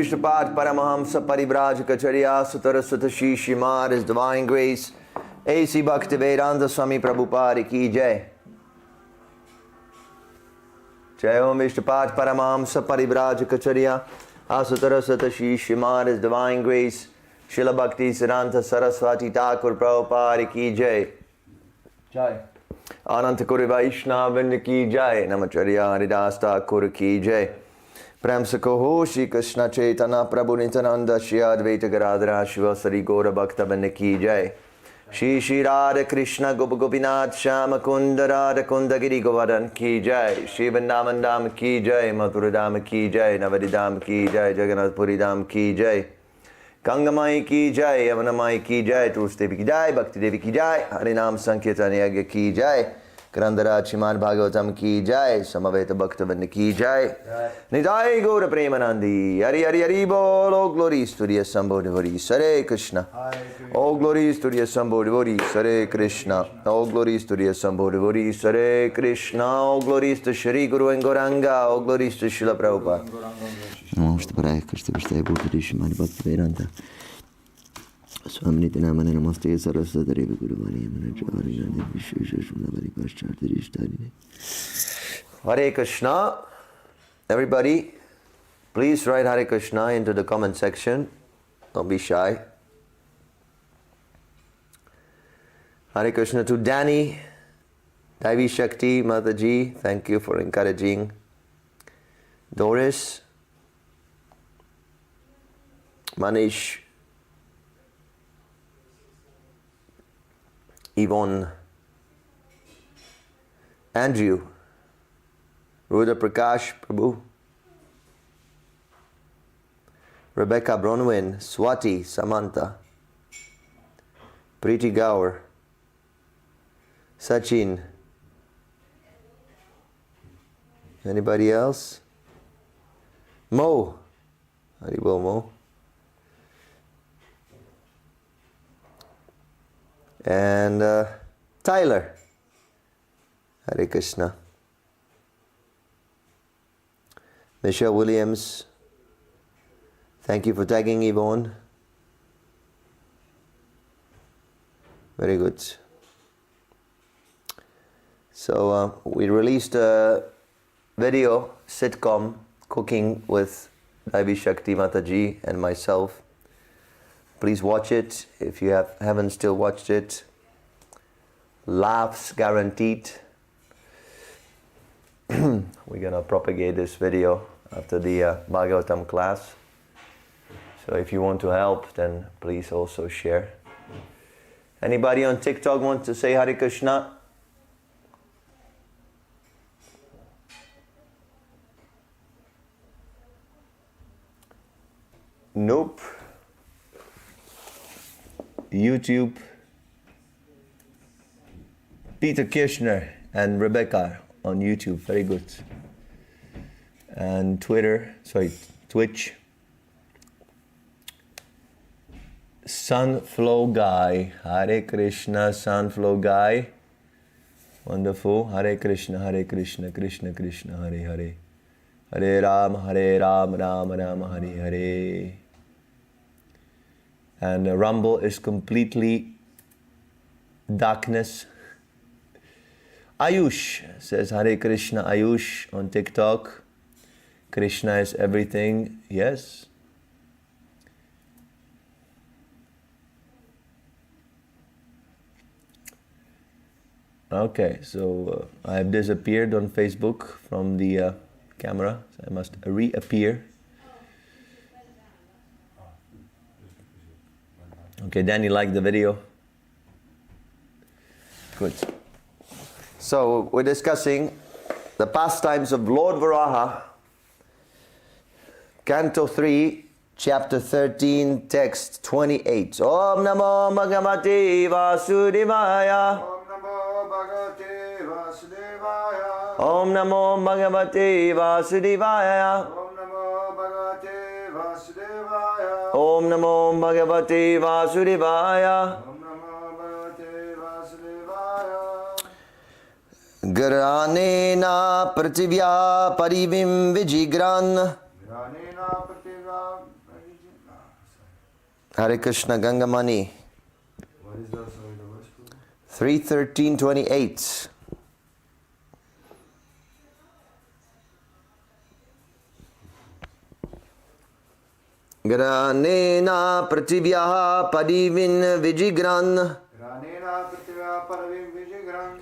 Vishnupat Paramahamsa Parivrajacharya Sutaraswata Shishimar, His Divine Grace A.C. Bhaktivedanta Swami Prabhupada Ki Jai. Jai Om Vishnupat Paramahamsa Parivrajacharya Sutaraswata Shishimar, His Divine Grace Srila Bhakti Siddhanta Saraswati Thakur Prabhupada Ki Jai. Jai. Ananta Kuri Vaishnava Ki Jai. Namacharya Haridas Thakur Ki Jai. Prem se kaho Shri Krishna Chaitanya Prabhu Nityananda Shri Advaita Gadadhara Shivasari Gaura Bhakta Vrinda Ki Jai. Shri Shri Radha Krishna Gopa Gopinath Shama Kunda Radha Kunda Giri Govardhan Ki Jai. Shri Vrindavan Dham Ki Jai. Mathura Dham Ki Jai. Navadi Dham Ki Jai. Jagannath Puri Dham Ki Jai. Gangamai Ki Jai. Yavanamai Ki Jai. Tulsi Devi Ki Jai. Bhakti Devi Ki Jai. Harinam Sankirtan Yagya Ki Jai. Grandaraj Srimad Bhagavatam Ki Jai. Samaveta Bhakta Vrinda Ki Jai. Nidai Gaura Premanandi. Hari Hari Hari Bol. All glories to the Assembled devotees. Hare Krishna. All glories to the Assembled devotees. Hare Krishna. All glories to the Assembled devotees. Hare Krishna. All glories to Shri Guru and Gauranga. All glories to Srila Prabhupada. Namaste Paraya Krishna Krishna Bhakti Srimad Bhaktivedanta Swami Nityanamana Namaste Saraswati Devi Guruvani Amanacharya Vishweshwaravari Paschartharishtarine. Hare Krishna. Everybody, please write Hare Krishna into the comment section. Don't be shy. Hare Krishna to Danny, Devi Shakti, Mataji, thank you for encouraging. Doris, Manish, Yvonne, Andrew, Rudra Prakash, Prabhu, Rebecca Bronwyn, Swati, Samantha, Preeti Gaur, Sachin. Anybody else? Mo. Haribol Mo. And Tyler. Hare Krishna. Michelle Williams. Thank you for tagging Yvonne. Very good. So we released a video sitcom, Cooking with Devi Shakti Mataji and myself. Please watch it if you haven't still watched it. Laughs guaranteed. We're gonna propagate this video after the Bhagavatam class. So if you want to help, then please also share. Anybody on TikTok want to say Hare Krishna? Nope. YouTube, Peter Kirchner and Rebecca on YouTube, very good. And Twitch. Sunflow Guy, Hare Krishna, Sunflow Guy. Wonderful. Hare Krishna, Krishna Krishna, Hare Hare. Hare Ram, Ram Rama, Hare Hare. And Rumble is completely darkness. Ayush says Hare Krishna, Ayush on TikTok. Krishna is everything. Yes. Okay, so I have disappeared on Facebook from the camera. So I must reappear. Okay, Danny liked the video. Good. So we're discussing the pastimes of Lord Varaha, Canto 3, Chapter 13, Text 28. Om Namo Bhagavate Vasudevaya. Om Namo Bhagavate Vasudevaya. Om Namo Bhagavate Vasudevaya. Granena Prativya Parivim Vijigran. Hare Krishna Gangamani. What is the verse? 3:13:28. Granena prativyaha padivin vijigran Granena prativya paravim vijigran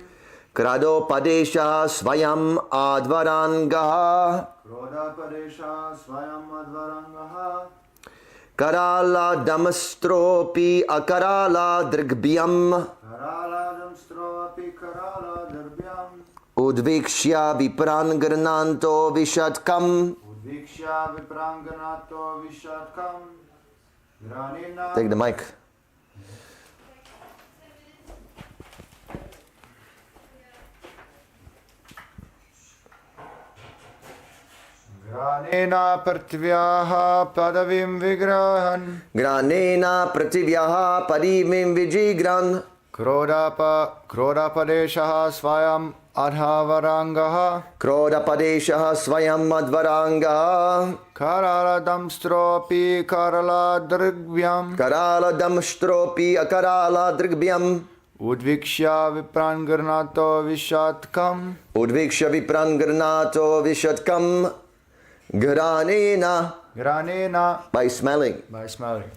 krado padesha svayam advarangaha Kroda padesha swayam advarangaha karala damastropi akarala drigbhyam Karala damstro api karala darbhyam udvikshya viprangarnanto vishatkam. Udvikshya vipranganato vishatkam Granena Take the mic. Granena prativyaha padavim vigrahan Granena prativyaha padivim vijigran Kroda padesha swayam adhavarangaha Kroda padesha svayam advarangaha Karala damstropi karala drigbhyam Karala damstropi akarala drigbhyam Udvikshya viprangarnato vishatkam Udvikshya viprangarnato vishatkam Granena Granena by smelling by smelling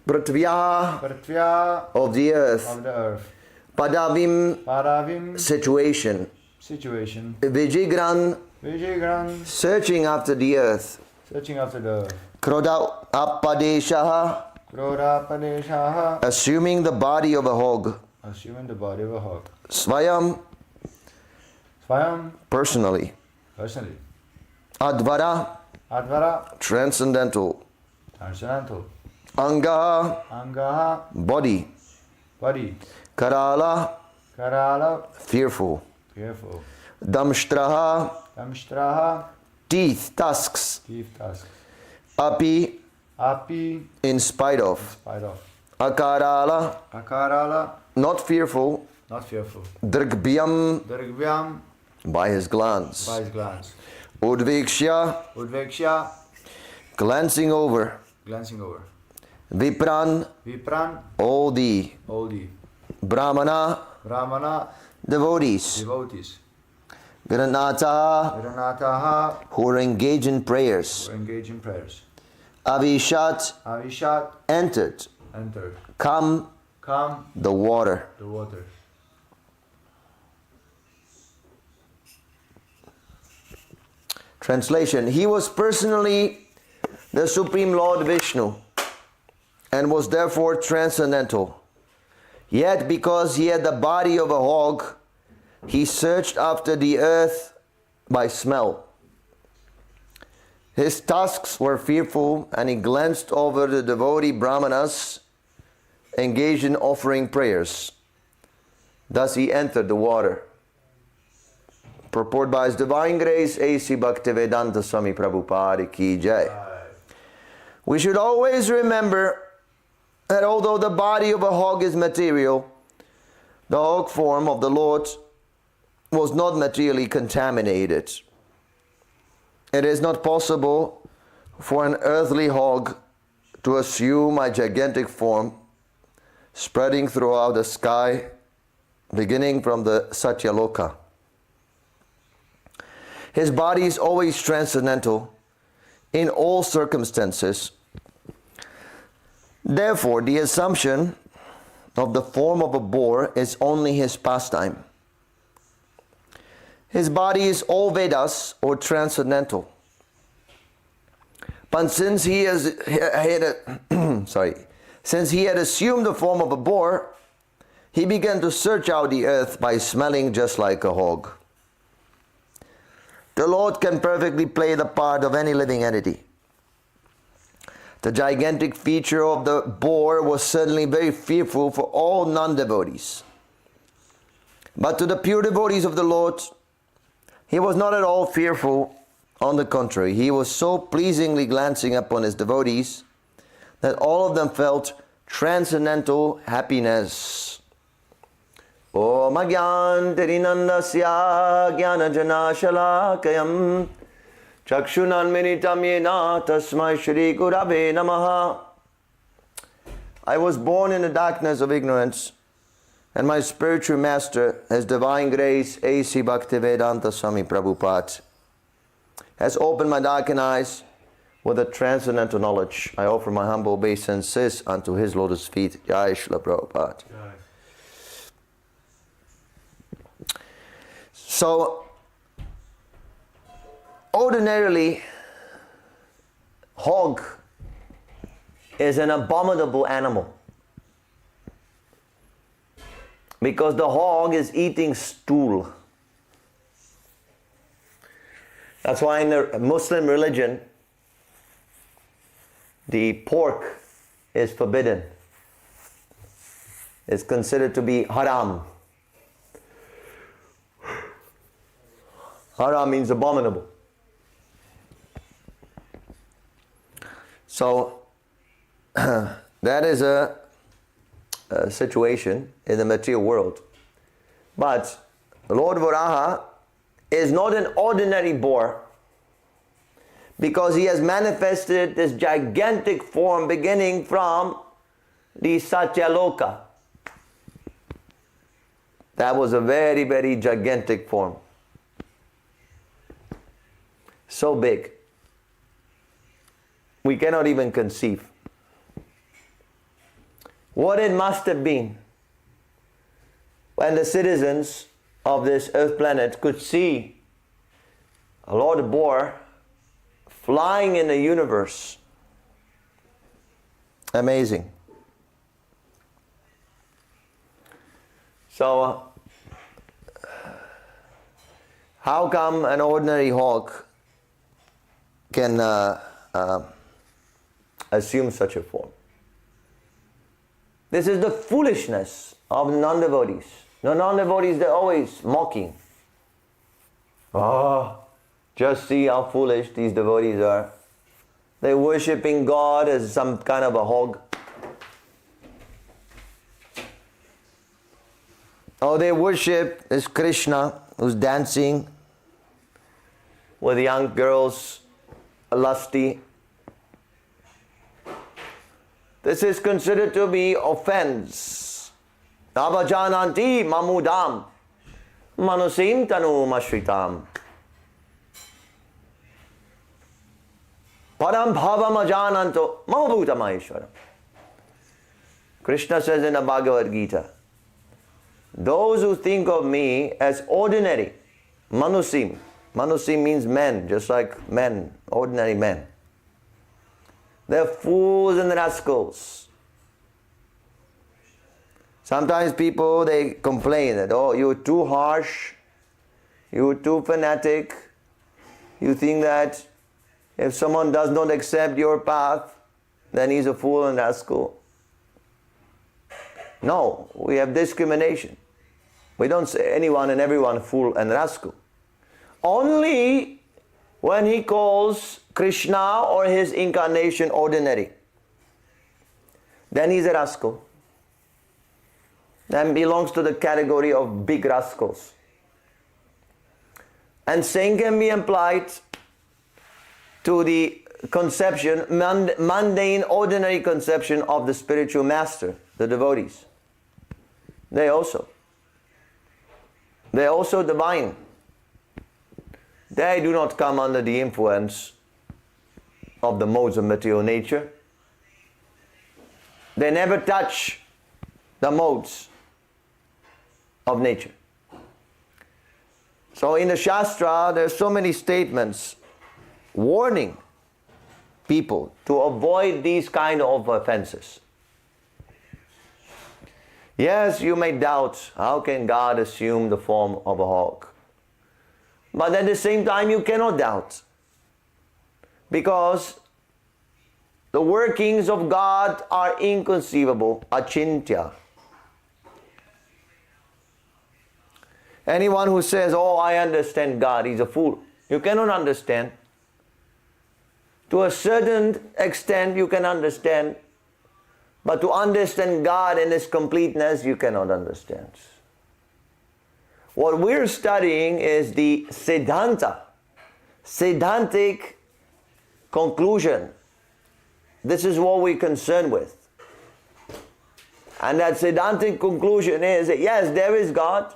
Pratvya Pratvya of the earth of the earth Padavim Paravim situation situation Vijigran Vijigran searching after the earth searching after the earth Kroda apadesha Kroda padeshaha assuming the body of a hog assuming the body of a hog Swayam Swayam personally personally Advara Advara transcendental transcendental Anga Angaha body body Karala Karala fearful fearful Damshtraha Damshtraha teeth tusks teeth tusks Api Api in spite of spite of Akarala Akarala not fearful not fearful Drigbhyam Dirgvyam by his glance by his glance Udvikshya Udvekshya glancing over glancing over Vipran Vipran all the Odi Brahmana Brahmana devotees devotees Granataha Viranataha who are engaged in prayers who engage in prayers Avishat Avishat entered entered come come the water the water Translation he was personally the Supreme Lord Vishnu and was therefore transcendental. Yet because he had the body of a hog, he searched after the earth by smell. His tusks were fearful and he glanced over the devotee brahmanas engaged in offering prayers. Thus he entered the water. Purport by His Divine Grace, A.C. Bhaktivedanta Swami Prabhupada Ki Jai. We should always remember that although the body of a hog is material, the hog form of the Lord was not materially contaminated. It is not possible for an earthly hog to assume a gigantic form, spreading throughout the sky, beginning from the Satyaloka. His body is always transcendental in all circumstances. Therefore, the assumption of the form of a boar is only his pastime. His body is all Vedas or transcendental. But since he had assumed the form of a boar, he began to search out the earth by smelling just like a hog. The Lord can perfectly play the part of any living entity. The gigantic feature of the boar was certainly very fearful for all non-devotees. But to the pure devotees of the Lord, he was not at all fearful. On the contrary, he was so pleasingly glancing upon his devotees that all of them felt transcendental happiness. Om Agyan Tirinandasya Jnana Shalakayam Chakshunan Minitam Yena Tasmai Shri Gurave Namaha. I was born in the darkness of ignorance, and my spiritual master, His Divine Grace, A.C. Bhaktivedanta Swami Prabhupada, has opened my darkened eyes with a transcendental knowledge. I offer my humble obeisances unto His lotus feet. Jai Srila Prabhupada. So, ordinarily, hog is an abominable animal, because the hog is eating stool. That's why in the Muslim religion, the pork is forbidden. It's considered to be haram. Haram means abominable. So, that is a situation in the material world. But Lord Varaha is not an ordinary boar, because he has manifested this gigantic form beginning from the Satyaloka. That was a very, very gigantic form. So big. We cannot even conceive what it must have been when the citizens of this earth planet could see a Lord Boar flying in the universe. Amazing. So, how come an ordinary hawk can assume such a form? This is the foolishness of non-devotees. The non-devotees, they're always mocking. Just see how foolish these devotees are. They're worshipping God as some kind of a hog. Oh, they worship this Krishna who's dancing with young girls, lusty. This is considered to be offense. Navajananti mamudam manusim tanu mashritam. Param bhavam ajananto mamabhuta maheshwaram. Krishna says in the Bhagavad Gita, those who think of me as ordinary, manusim. Manusim means men, just like men, ordinary men. They're fools and rascals. Sometimes people, they complain that, oh, you're too harsh, you're too fanatic, you think that if someone does not accept your path, then he's a fool and rascal. No, we have discrimination. We don't say anyone and everyone fool and rascal. Only when he calls Krishna or his incarnation ordinary, then he's a rascal. Then belongs to the category of big rascals. And same can be applied to the conception, mundane, ordinary conception of the spiritual master, the devotees. They're also divine. They do not come under the influence of the modes of material nature. They never touch the modes of nature. So in the Shastra, there are so many statements warning people to avoid these kind of offenses. Yes, you may doubt, how can God assume the form of a hawk? But at the same time, you cannot doubt, because the workings of God are inconceivable, achintya. Anyone who says, oh, I understand God, he's a fool. You cannot understand. To a certain extent, you can understand, but to understand God in His completeness, you cannot understand. What we're studying is the Siddhanta, Siddhantic conclusion. This is what we're concerned with. And that Siddhantic conclusion is that yes, there is God.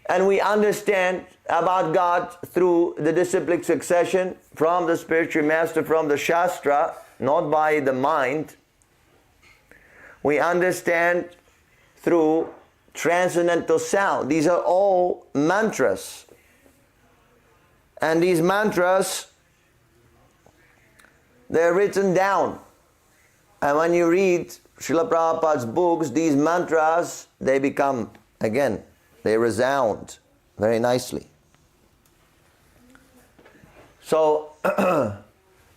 And we understand about God through the disciplic succession from the spiritual master, from the Shastra, not by the mind. We understand through transcendental sound. These are all mantras. And these mantras, they're written down. And when you read Srila Prabhupada's books, these mantras, they become, again, they resound very nicely. So,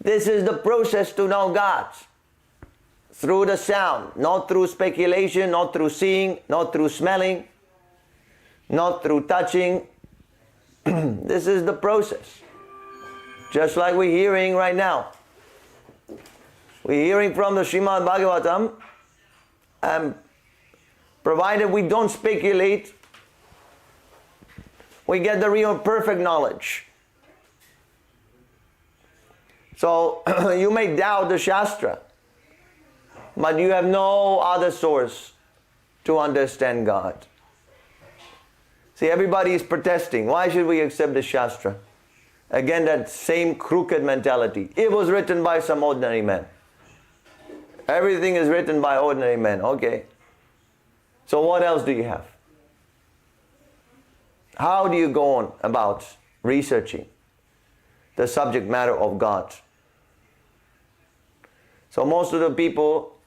this is the process to know God. Through the sound, not through speculation, not through seeing, not through smelling, not through touching. This is the process. Just like we're hearing right now. We're hearing from the Srimad Bhagavatam, and provided we don't speculate, we get the real perfect knowledge. So you may doubt the Shastra, but you have no other source to understand God. See, everybody is protesting. Why should we accept the Shastra? Again, that same crooked mentality. It was written by some ordinary man. Everything is written by ordinary men. Okay. So what else do you have? How do you go on about researching the subject matter of God? So most of the people,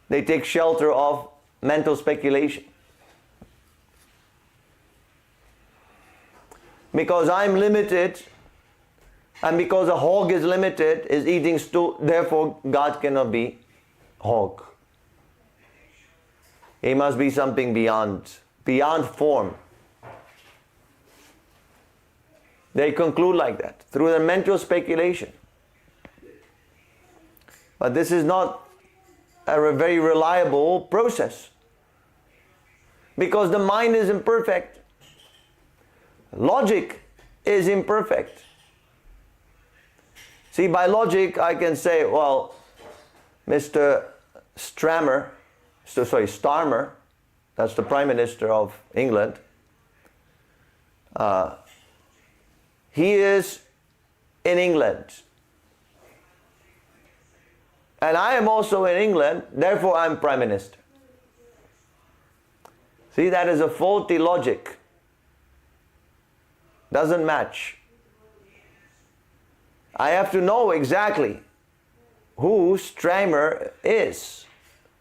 they take shelter of mental speculation. Because I'm limited, and because a hog is limited, is eating stool, therefore God cannot be hog. He must be something beyond form. They conclude like that, through their mental speculation. But this is not a very reliable process. Because the mind is imperfect. Logic is imperfect. See, by logic, I can say, well, Mr. Starmer, that's the Prime Minister of England, he is in England. And I am also in England, therefore I'm Prime Minister. See, that is a faulty logic. Doesn't match. I have to know exactly who Starmer is.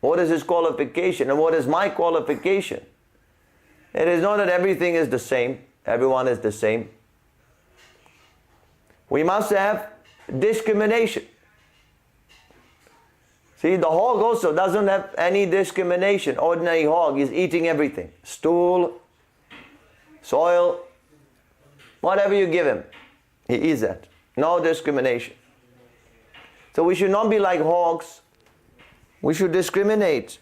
What is his qualification and what is my qualification? It is not that everything is the same. Everyone is the same. We must have discrimination. See, the hog also doesn't have any discrimination. Ordinary hog is eating everything. Stool, soil, whatever you give him, he eats that. No discrimination. So we should not be like hogs. We should discriminate.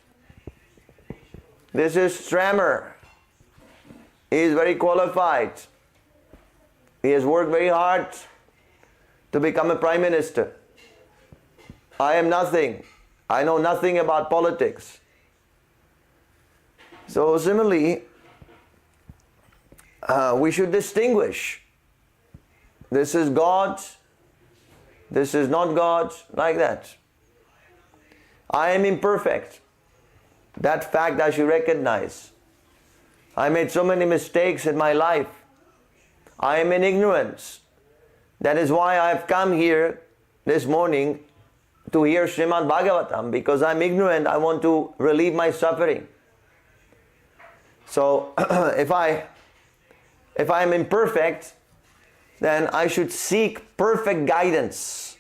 This is Starmer. He is very qualified. He has worked very hard to become a Prime Minister. I am nothing. I know nothing about politics. So similarly, we should distinguish. This is God. This is not God. Like that. I am imperfect. That fact I should recognize. I made so many mistakes in my life. I am in ignorance. That is why I have come here this morning to hear Srimad Bhagavatam, because I'm ignorant. I want to relieve my suffering. So if I am imperfect, then I should seek perfect guidance.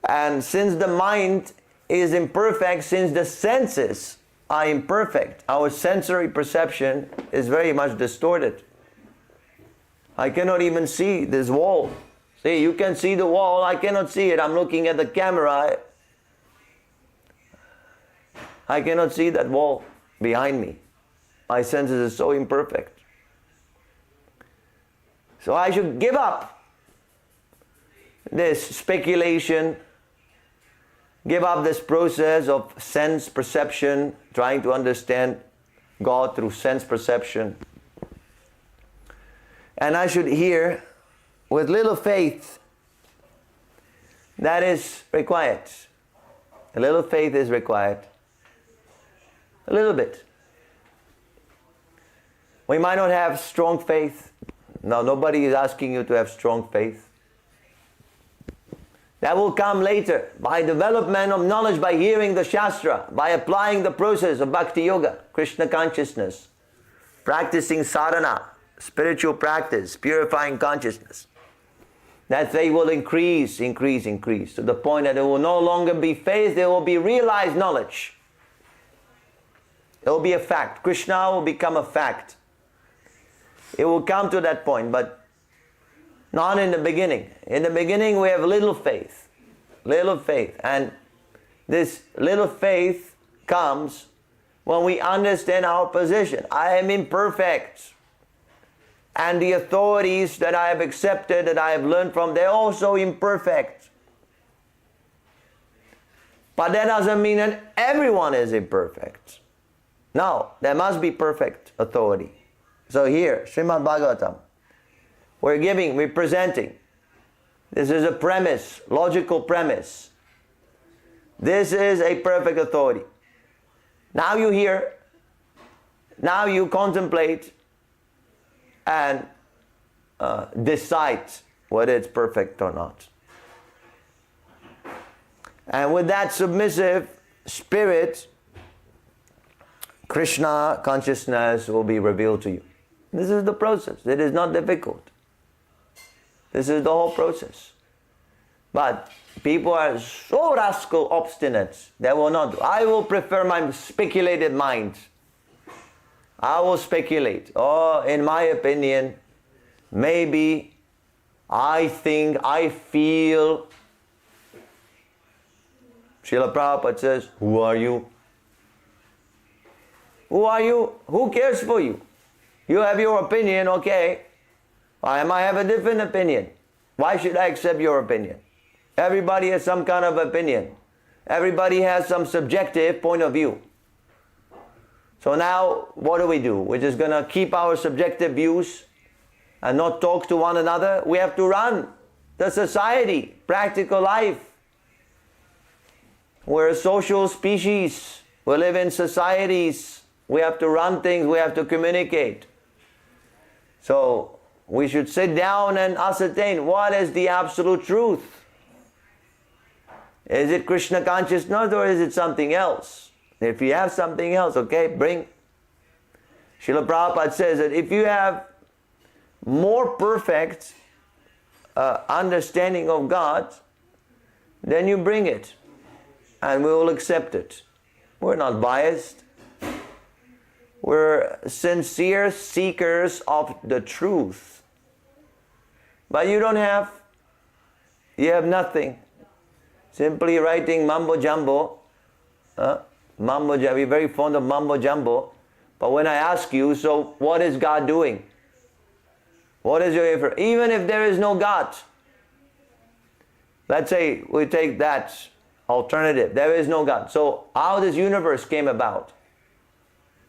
And since the mind is imperfect, since the senses are imperfect, our sensory perception is very much distorted. I cannot even see this wall. See, you can see the wall, I cannot see it. I'm looking at the camera. I cannot see that wall behind me. My senses are so imperfect. So I should give up this speculation, give up this process of sense perception, trying to understand God through sense perception. And I should hear, with little faith, that is required. A little faith is required. A little bit. We might not have strong faith. No, nobody is asking you to have strong faith. That will come later, by development of knowledge, by hearing the Shastra, by applying the process of Bhakti Yoga, Krishna consciousness, practicing sadhana, spiritual practice, purifying consciousness. That faith will increase, to the point that it will no longer be faith, it will be realized knowledge. It will be a fact. Krishna will become a fact. It will come to that point, but not in the beginning. In the beginning we have little faith. And this little faith comes when we understand our position. I am imperfect. And the authorities that I have accepted, that I have learned from, they're also imperfect. But that doesn't mean that everyone is imperfect. No, there must be perfect authority. So here, Srimad Bhagavatam, we're presenting. This is a premise, logical premise. This is a perfect authority. Now you hear, now you contemplate and decide whether it's perfect or not. And with that submissive spirit, Krishna consciousness will be revealed to you. This is the process. It is not difficult. This is the whole process. But people are so rascal obstinate, they will not do. I will prefer my speculated mind. I will speculate. Oh, in my opinion, maybe, I think, I feel. Srila Prabhupada says, who are you? Who are you? Who cares for you? You have your opinion, okay. I might have a different opinion. Why should I accept your opinion? Everybody has some kind of opinion. Everybody has some subjective point of view. So now, what do? We're just going to keep our subjective views and not talk to one another? We have to run the society, practical life. We're a social species. We live in societies. We have to run things. We have to communicate. So we should sit down and ascertain what is the absolute truth. Is it Krishna consciousness or is it something else? If you have something else, okay, bring. Srila Prabhupada says that if you have more perfect understanding of God, then you bring it and we will accept it. We're not biased. We're sincere seekers of the truth. But you don't have, you have nothing. Simply writing mumbo jumbo. We're very fond of mumbo jumbo. But when I ask you, so what is God doing? What is your effort? Even if there is no God, let's say we take that alternative. There is no God. So how this universe came about?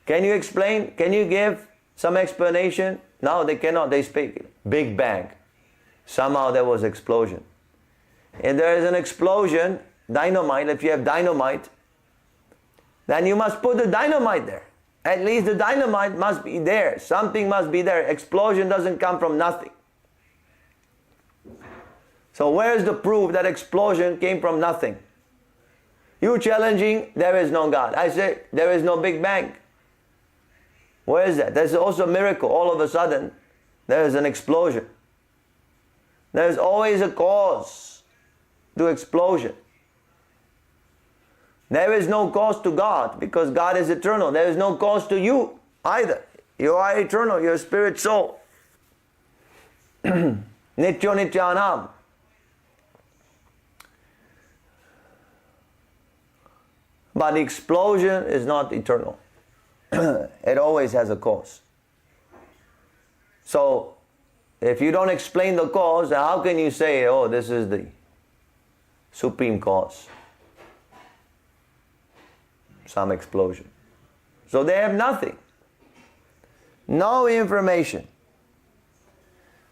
Can you explain? Can you give some explanation? No, they cannot. They speak Big Bang. Somehow there was explosion. If there is an explosion, dynamite, if you have dynamite, then you must put the dynamite there. At least the dynamite must be there. Something must be there. Explosion doesn't come from nothing. So where is the proof that explosion came from nothing? You challenging, there is no God. I say, there is no Big Bang. Where is that? There's also a miracle. All of a sudden, there is an explosion. There is always a cause to explosion. There is no cause to God because God is eternal. There is no cause to you either. You are eternal. You're a spirit soul. Nityo Nityanam. But the explosion is not eternal. It always has a cause. So, if you don't explain the cause, how can you say, oh, this is the supreme cause? some explosion. So they have nothing. No information.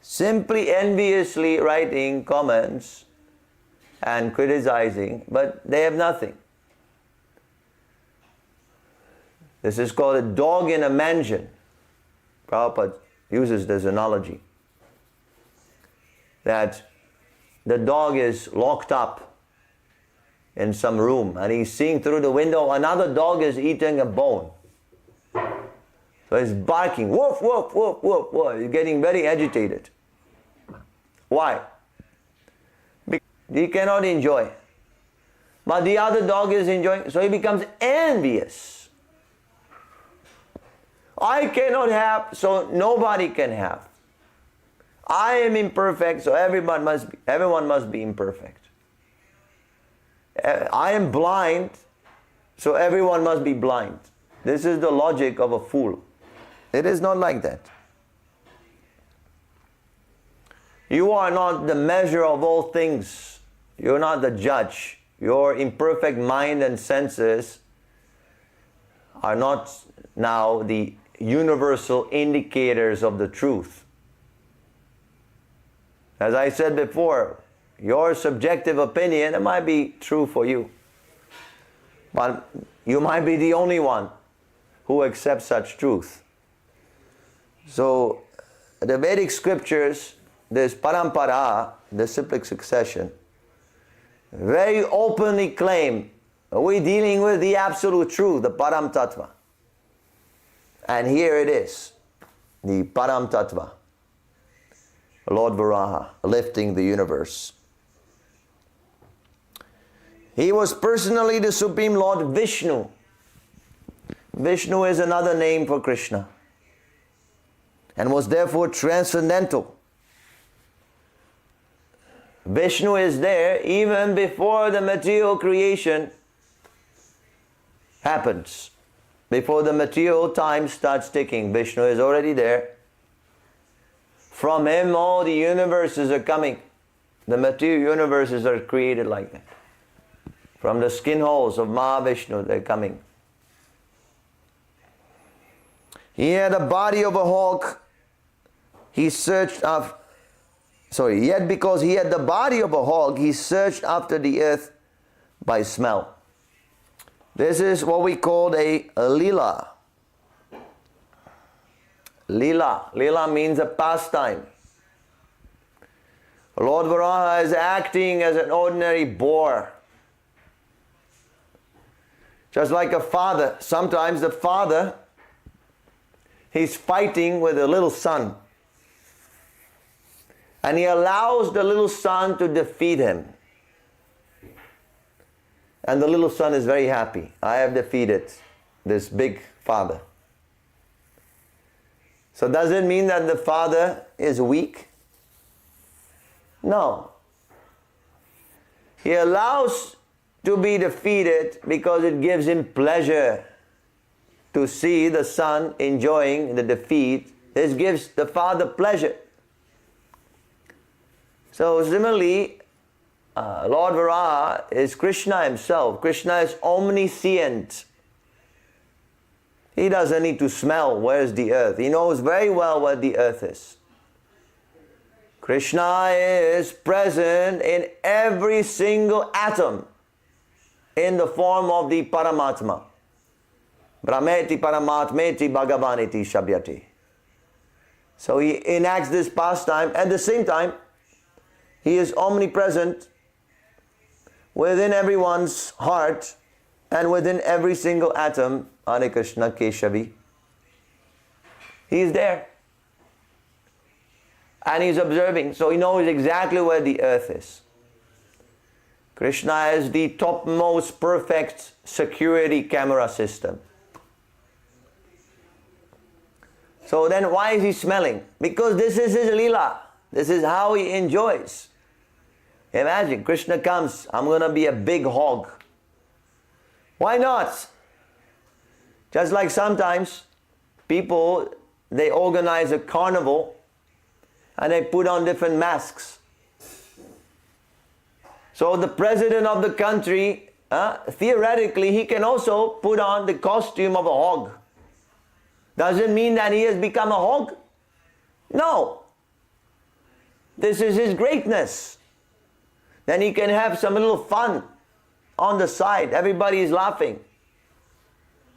Simply enviously writing comments and criticizing, but they have nothing. This is called a dog in a mansion. Prabhupada uses this analogy. That the dog is locked up in some room and he's seeing through the window another dog is eating a bone. So he's barking, woof, woof, woof, woof, woof. He's getting very agitated. Why? Because he cannot enjoy. But the other dog is enjoying, so he becomes envious. I cannot have, so nobody can have. I am imperfect, so everyone must be imperfect. I am blind, so everyone must be blind. This is the logic of a fool. It is not like that. You are not the measure of all things. You are not the judge. Your imperfect mind and senses are not now the universal indicators of the truth. As I said before, your subjective opinion, it might be true for you. But you might be the only one who accepts such truth. So, the Vedic scriptures, this parampara, the cyclic succession, very openly claim, we're dealing with the absolute truth, the Param Tattva. And here it is, the Param Tattva, Lord Varaha, lifting the universe. He was personally the Supreme Lord Vishnu. Vishnu is another name for Krishna, and was therefore transcendental. Vishnu is there even before the material creation happens. Before the material time starts ticking, Vishnu is already there. From him all the universes are coming. The material universes are created like that. From the skin holes of Mahavishnu they're coming. He had a body of a hawk. He searched after, yet because he had the body of a hawk, he searched after the earth by smell. This is what we call a lila. Lila. Lila means a pastime. Lord Varaha is acting as an ordinary boar. Just like a father. Sometimes the father, he's fighting with a little son. And he allows the little son to defeat him. And the little son is very happy. I have defeated this big father. So does it mean that the father is weak? No. He allows to be defeated because it gives him pleasure to see the son enjoying the defeat. This gives the father pleasure. So similarly, Lord Varaha is Krishna himself. Krishna is omniscient. He doesn't need to smell where's the earth. He knows very well where the earth is. Krishna is present in every single atom in the form of the Paramatma. Brahmeti Paramatmeti Bhagavaniti Shabhyati. So he enacts this pastime. At the same time, he is omnipresent within everyone's heart and within every single atom. Hare Krishna Keshavi. He is there. And he is observing. So he knows exactly where the earth is. Krishna is the topmost perfect security camera system. So then why is he smelling? Because this is his lila. This is how he enjoys. Imagine, Krishna comes, I'm going to be a big hog. Why not? Just like sometimes people, they organize a carnival and they put on different masks. So the president of the country theoretically he can also put on the costume of a hog. Does it mean that he has become a hog? No. This is his greatness. Then he can have some little fun on the side. Everybody is laughing.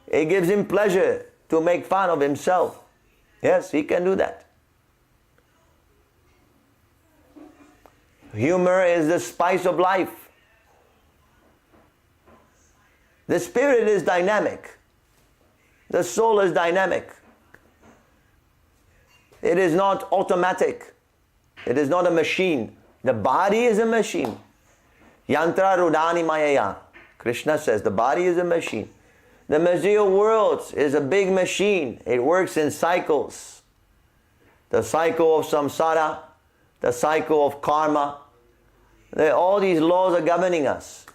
It gives him pleasure to make fun of himself. Yes, he can do that. Humor is the spice of life. The spirit is dynamic. The soul is dynamic. It is not automatic. It is not a machine. The body is a machine. Yantra rudani mayaya. Krishna says the body is a machine. The material world is a big machine. It works in cycles. The cycle of samsara, the cycle of karma. All these laws are governing us.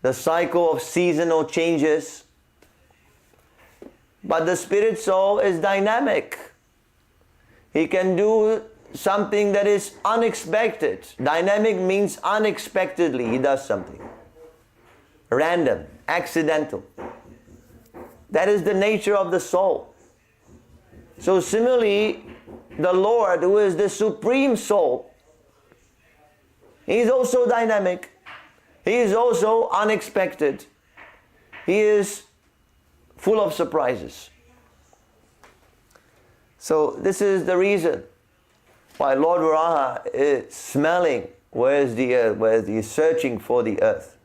The cycle of seasonal changes. But the spirit soul is dynamic. He can do something that is unexpected. Dynamic means unexpectedly he does something. Random, accidental. That is the nature of the soul. So similarly, the Lord, who is the supreme soul, he is also dynamic. He is also unexpected. He is full of surprises. So this is the reason why Lord Varaha is smelling where's the earth, he is searching for the earth.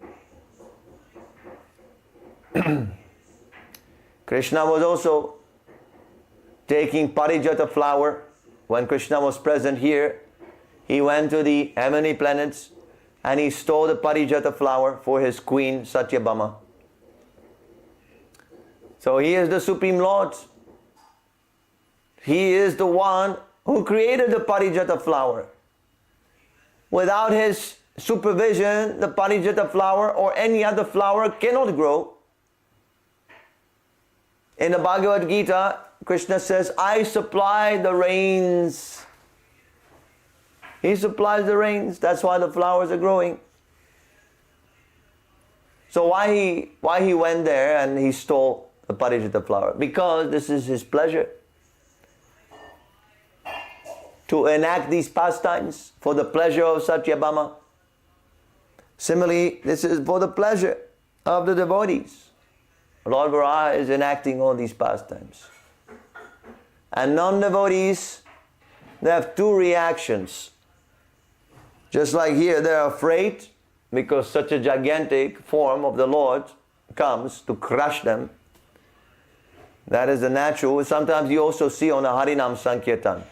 Krishna was also taking Parijata flower. When Krishna was present here, he went to the heavenly planets and he stole the Parijata flower for his queen Satyabhama. So he is the Supreme Lord. He is the one who created the Parijata flower. Without his supervision, the Parijata flower or any other flower cannot grow. In the Bhagavad Gita, Krishna says, I supply the rains. He supplies the rains. That's why the flowers are growing. So why he went there and he stole the Parijata flower? Because this is his pleasure. To enact these pastimes for the pleasure of Satyabhama. Similarly, this is for the pleasure of the devotees. Lord Varaha is enacting all these pastimes. And non-devotees, they have two reactions. Just like here, they're afraid because such a gigantic form of the Lord comes to crush them. That is the natural. Sometimes you also see on the Harinam Sankirtan,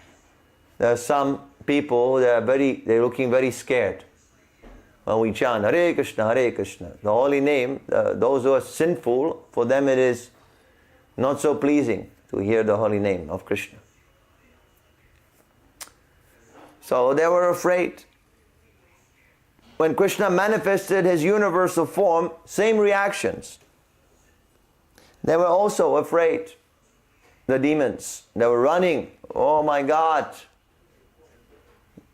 there are some people, they're looking very scared. When we chant Hare Krishna, Hare Krishna, the holy name, those who are sinful, for them it is not so pleasing to hear the holy name of Krishna. So they were afraid. When Krishna manifested his universal form, same reactions. They were also afraid. The demons, they were running. Oh my God,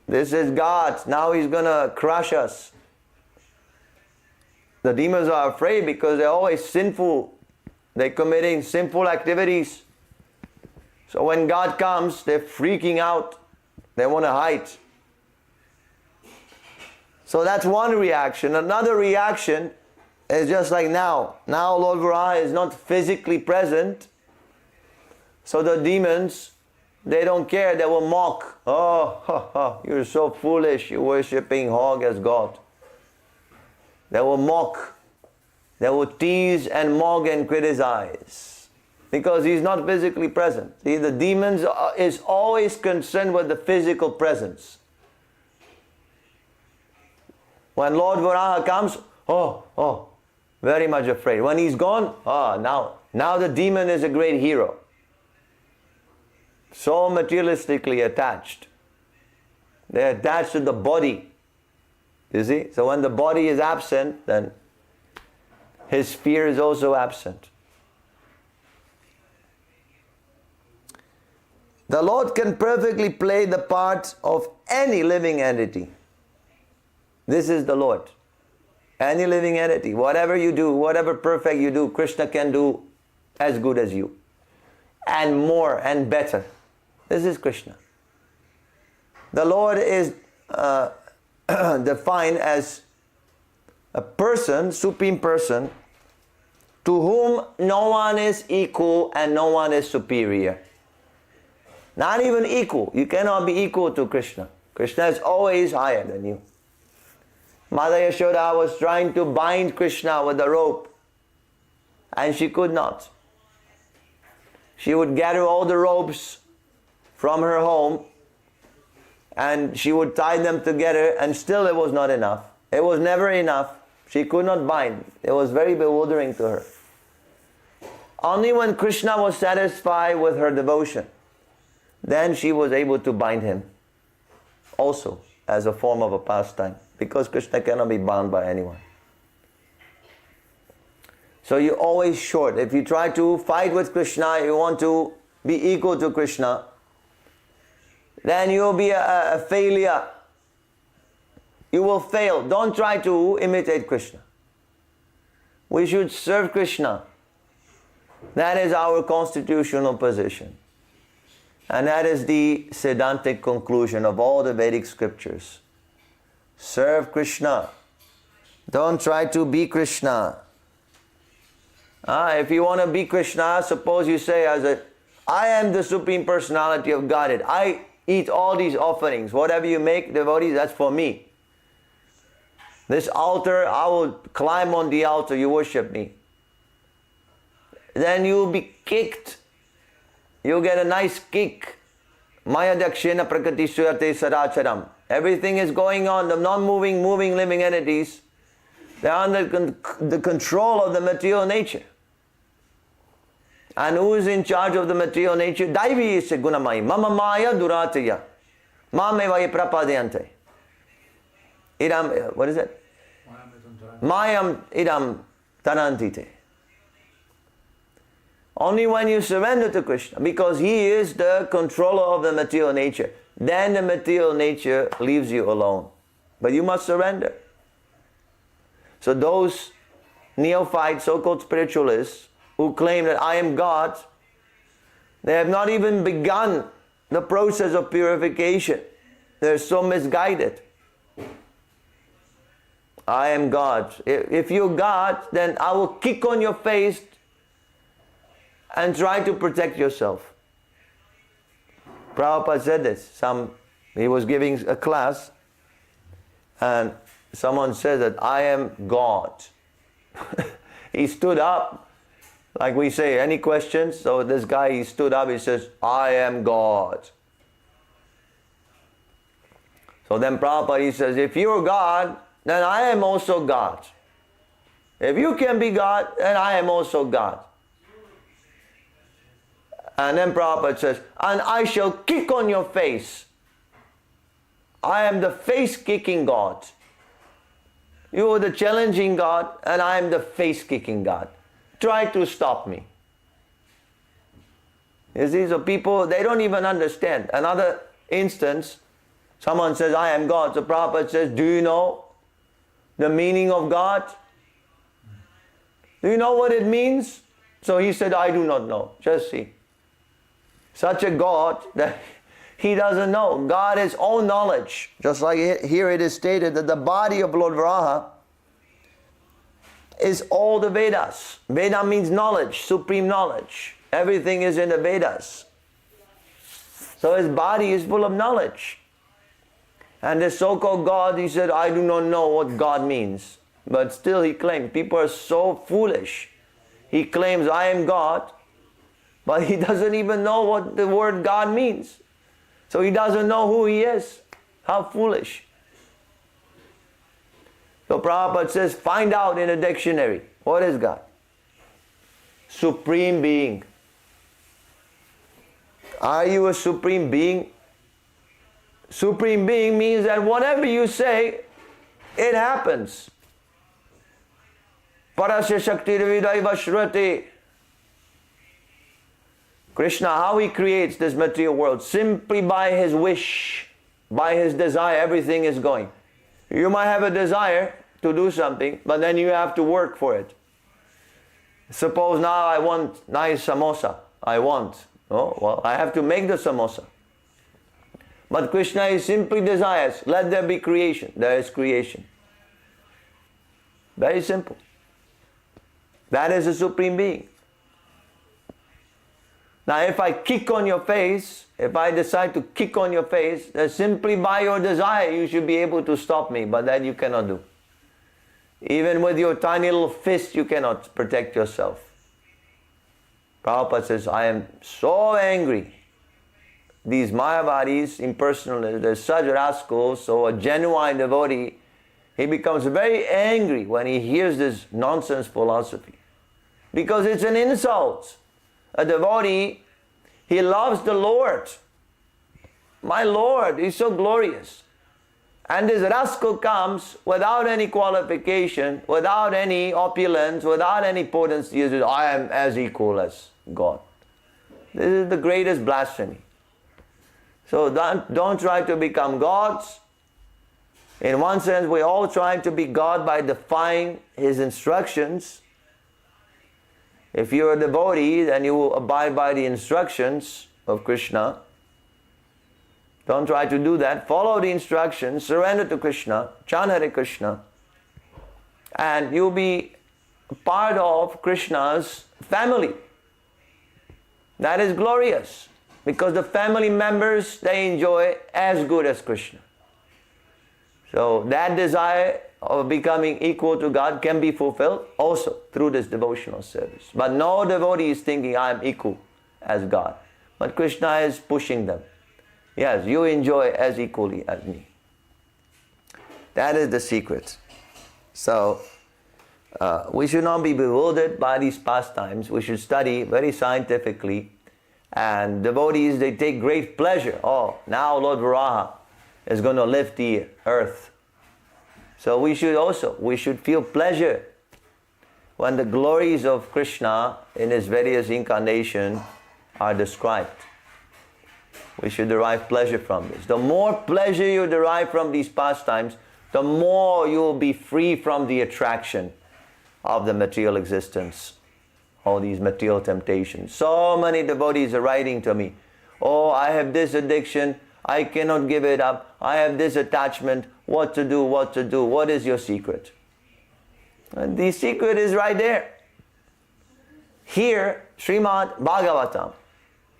this is God, now he's going to crush us. The demons are afraid because they're always sinful. They're committing sinful activities. So when God comes, they're freaking out. They want to hide. So that's one reaction. Another reaction is just like now. Now Lord Varaha is not physically present. So the demons, they don't care. They will mock. Oh, you're so foolish. You're worshipping hog as God. They will mock. They will tease and mock and criticize. Because he's not physically present. See, the demons is always concerned with the physical presence. When Lord Varaha comes, very much afraid. When he's gone, now the demon is a great hero. So materialistically attached. They're attached to the body. You see? So when the body is absent, then his fear is also absent. The Lord can perfectly play the part of any living entity. This is the Lord. Any living entity, whatever you do, whatever perfect you do, Krishna can do as good as you. And more and better. This is Krishna. The Lord is defined as a person, supreme person, to whom no one is equal and no one is superior. Not even equal. You cannot be equal to Krishna. Krishna is always higher than you. Mother Yashoda was trying to bind Krishna with a rope, and she could not. She would gather all the ropes from her home and she would tie them together, and still it was not enough. It was never enough. She could not bind. It was very bewildering to her. Only when Krishna was satisfied with her devotion, then she was able to bind him also as a form of a pastime, because Krishna cannot be bound by anyone. So you're always short. If you try to fight with Krishna, you want to be equal to Krishna, then you'll be a failure. You will fail. Don't try to imitate Krishna. We should serve Krishna. That is our constitutional position. And that is the Siddhantic conclusion of all the Vedic scriptures. Serve Krishna. Don't try to be Krishna. If you want to be Krishna, suppose you say, I am the Supreme Personality of Godhead. I eat all these offerings. Whatever you make, devotees, that's for me. This altar, I will climb on the altar, you worship me. Then you'll be kicked. You'll get a nice kick. Maya dakshina prakriti suyate saracharam. Everything is going on. The non-moving, moving, living entities, they're under the control of the material nature. And who is in charge of the material nature? Daivi is gunamai. Mama maya durataya. Mamevaya prapadayante. Idam, what is it? Mayam idam tarantite. Only when you surrender to Krishna, because he is the controller of the material nature, then the material nature leaves you alone. But you must surrender. So those neophyte so-called spiritualists who claim that I am God, they have not even begun the process of purification. They're so misguided. I am God. If you're God, then I will kick on your face and try to protect yourself. Prabhupada said this. He was giving a class and someone said that I am God. He stood up, like we say, any questions? So this guy, he stood up, he says, I am God. So then Prabhupada, he says, if you're God, then I am also God. If you can be God, then I am also God. And then Prabhupada says, and I shall kick on your face. I am the face-kicking God. You are the challenging God, and I am the face-kicking God. Try to stop me. You see, so people, they don't even understand. Another instance, someone says, I am God. So Prabhupada says, do you know the meaning of God? Do you know what it means? So he said, I do not know. Just see. Such a God that he doesn't know. God is all knowledge. Just like here it is stated that the body of Lord Varaha is all the Vedas. Veda means knowledge, supreme knowledge. Everything is in the Vedas. So his body is full of knowledge. And the so-called God, he said, I do not know what God means. But still he claimed, people are so foolish. He claims, I am God, but he doesn't even know what the word God means. So he doesn't know who he is. How foolish. So Prabhupada says, find out in a dictionary, what is God? Supreme being. Are you a supreme being? Supreme being means that whatever you say, it happens. Parasya shakti vidaiva shrati. Krishna, how he creates this material world, simply by his wish, by his desire, everything is going. You might have a desire to do something, but then you have to work for it. Suppose now I want nice samosa. I have to make the samosa. But Krishna is simply desires, let there be creation. There is creation. Very simple. That is the Supreme Being. Now if I kick on your face, if I decide to kick on your face, then simply by your desire you should be able to stop me, but that you cannot do. Even with your tiny little fist you cannot protect yourself. Prabhupada says, I am so angry. These Mayavadis, impersonalists, they're such rascals, so a genuine devotee, he becomes very angry when he hears this nonsense philosophy. Because it's an insult. A devotee, he loves the Lord. My Lord is so glorious. And this rascal comes without any qualification, without any opulence, without any potency. He says, I am as equal as God. This is the greatest blasphemy. So don't try to become gods. In one sense, we all try to be God by defying His instructions. If you're a devotee, then you will abide by the instructions of Krishna. Don't try to do that. Follow the instructions, surrender to Krishna, chant Hare Krishna, and you'll be part of Krishna's family. That is glorious, because the family members, they enjoy as good as Krishna. So that desire of becoming equal to God can be fulfilled also through this devotional service. But no devotee is thinking, I am equal as God. But Krishna is pushing them. Yes, you enjoy as equally as me. That is the secret. So, we should not be bewildered by these pastimes. We should study very scientifically. And devotees, they take great pleasure. Oh, now Lord Varaha is going to lift the earth. So we should feel pleasure when the glories of Krishna in His various incarnations are described. We should derive pleasure from this. The more pleasure you derive from these pastimes, the more you will be free from the attraction of the material existence, all these material temptations. So many devotees are writing to me, oh, I have this addiction, I cannot give it up, I have this attachment, what to do, what is your secret? And the secret is right there. Hear Srimad Bhagavatam,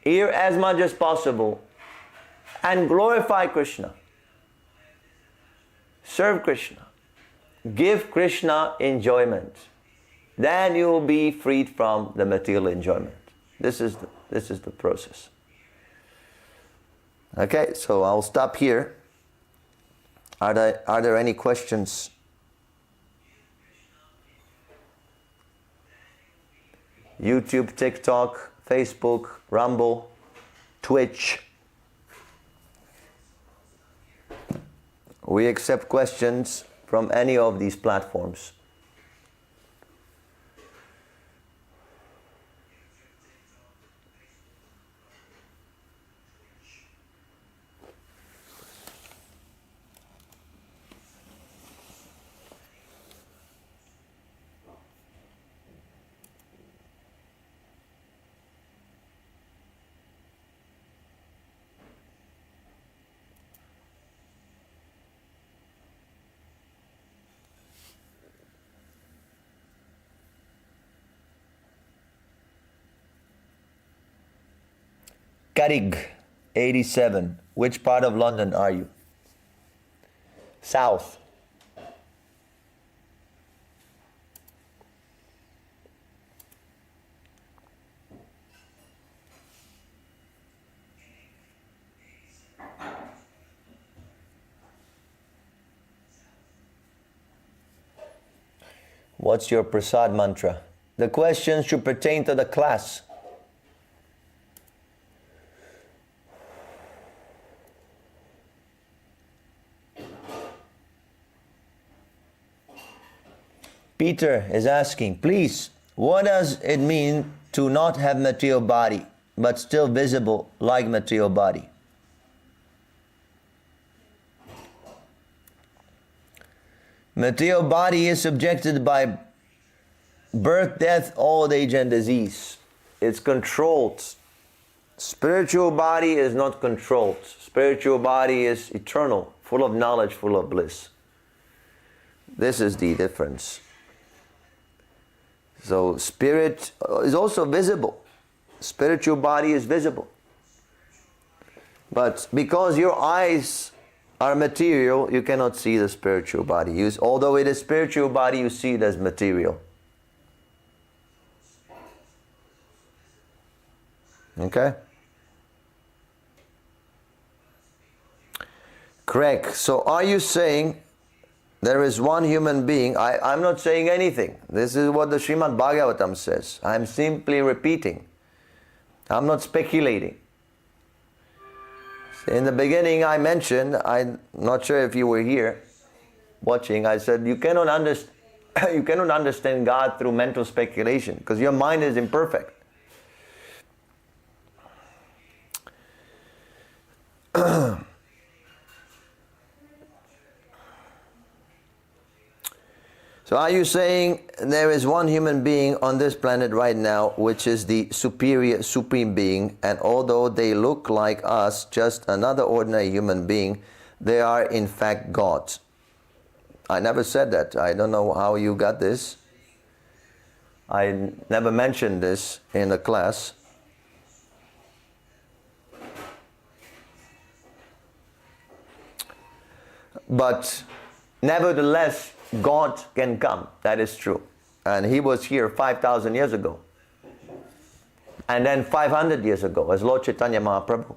hear as much as possible, and glorify Krishna. Serve Krishna. Give Krishna enjoyment. Then you will be freed from the material enjoyment. This is the process. Okay, so I'll stop here. Are there any questions? YouTube, TikTok, Facebook, Rumble, Twitch. We accept questions from any of these platforms. Karig, 87. Which part of London are you? South. What's your prasad mantra? The questions should pertain to the class. Peter is asking, please, what does it mean to not have material body, but still visible like material body? Material body is subjected by birth, death, old age and disease. It's controlled. Spiritual body is not controlled. Spiritual body is eternal, full of knowledge, full of bliss. This is the difference. So spirit is also visible. Spiritual body is visible. But because your eyes are material, you cannot see the spiritual body. Although it is spiritual body, you see it as material. Okay? Correct. So are you saying there is one human being? I'm not saying anything. This is what the Srimad Bhagavatam says. I'm simply repeating. I'm not speculating. In the beginning I mentioned, I'm not sure if you were here watching, I said you cannot understand God through mental speculation because your mind is imperfect. So are you saying there is one human being on this planet right now which is the superior, supreme being, and although they look like us, just another ordinary human being, they are in fact God? I never said that. I don't know how you got this. I never mentioned this in the class. But nevertheless, God can come. That is true. And He was here 5,000 years ago. And then 500 years ago as Lord Chaitanya Mahaprabhu.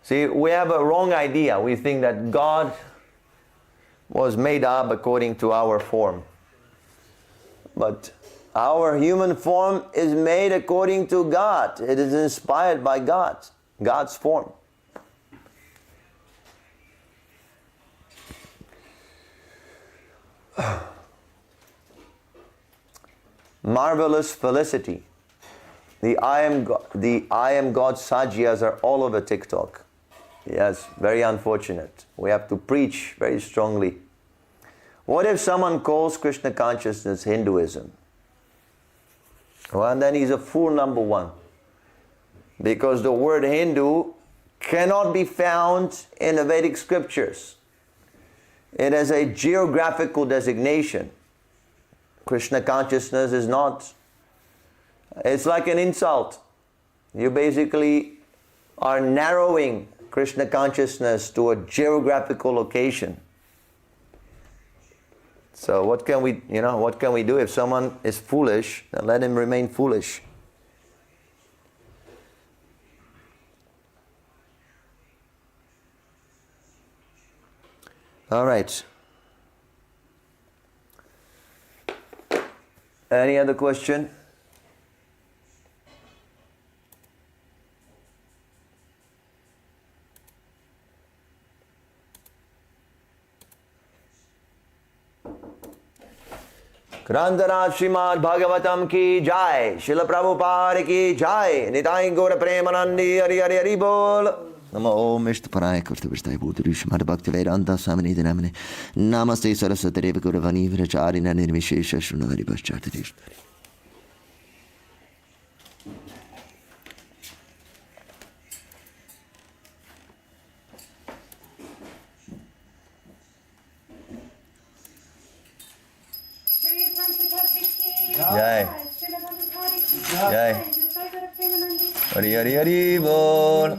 See, we have a wrong idea. We think that God was made up according to our form. But our human form is made according to God. It is inspired by God. God's form. Marvelous felicity. The I am God Sajias are all over TikTok. Yes, very unfortunate. We have to preach very strongly. What if someone calls Krishna consciousness Hinduism? Well, then he's a fool number one. Because the word Hindu cannot be found in the Vedic scriptures. It is a geographical designation. Krishna consciousness is not. It's like an insult. You basically are narrowing Krishna consciousness to a geographical location. So what can we do if someone is foolish? Then let him remain foolish. All right. Any other question? Grandhara Srimad Bhagavatam ki jai, Srila Prabhupada ki jai, Nitai Gaura Premanandi Hari Hari Hari Bol. Namo Om Mr. Paraya Kurta Vishtai Buddhish Mad Bhakti Vedanta Samani Dinamine Namaste Saraswati Deva Guravani Vrachari Nani Vishesha Shunari Bhaschartadishtari. Jai. Jai. Hari Hari Hari Bol.